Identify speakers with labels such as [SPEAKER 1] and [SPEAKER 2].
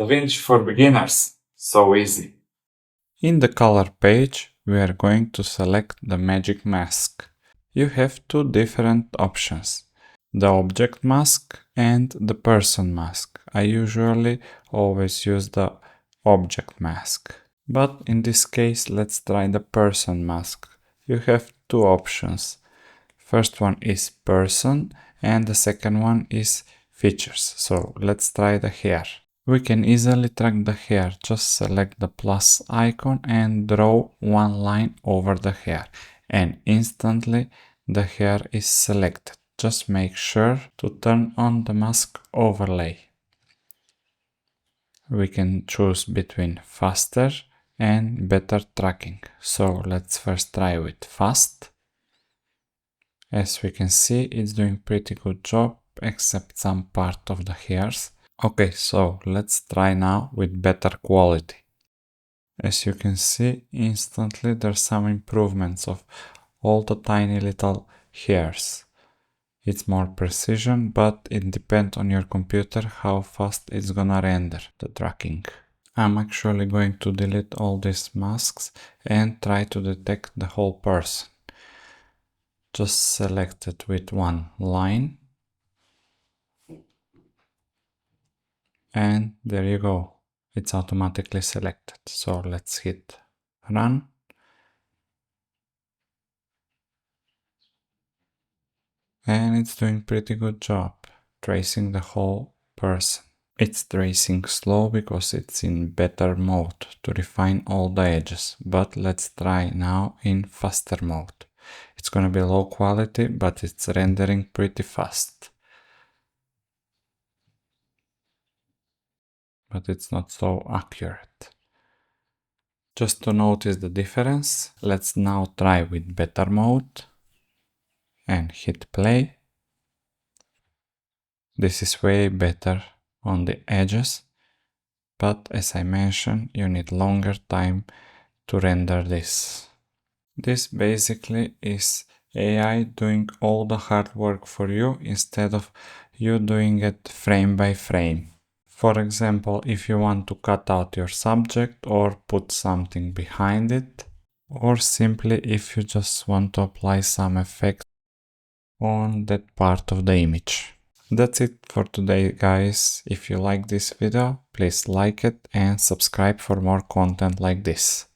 [SPEAKER 1] DaVinci for beginners. So easy. In the color page, we are going to select the magic mask. You have two different options: the object mask and the person mask. I usually always use the object mask. But in this case, let's try the person mask. You have two options. First one is person and the second one is features. So let's try the hair. We can easily track the hair. Just select the plus icon and draw one line over the hair, and instantly the hair is selected. Just make sure to turn on the mask overlay. We can choose between faster and better tracking. So let's first try with fast. As we can see, it's doing pretty good job except some part of the hairs. Okay, so let's try now with better quality. As you can see, instantly there's some improvements of all the tiny little hairs. It's more precision, but it depends on your computer how fast it's gonna render the tracking. I'm actually going to delete all these masks and try to detect the whole person. Just select it with one line. And there you go. It's automatically selected. So let's hit run. And it's doing pretty good job tracing the whole person. It's tracing slow because it's in better mode to refine all the edges. But let's try now in faster mode. It's gonna be low quality, but it's rendering pretty fast. But it's not so accurate. Just to notice the difference, let's now try with better mode and hit play. This is way better on the edges, but as I mentioned, you need longer time to render this. This basically is AI doing all the hard work for you instead of you doing it frame by frame. For example, if you want to cut out your subject or put something behind it, or simply if you just want to apply some effect on that part of the image. That's it for today, guys. If you like this video, please like it and subscribe for more content like this.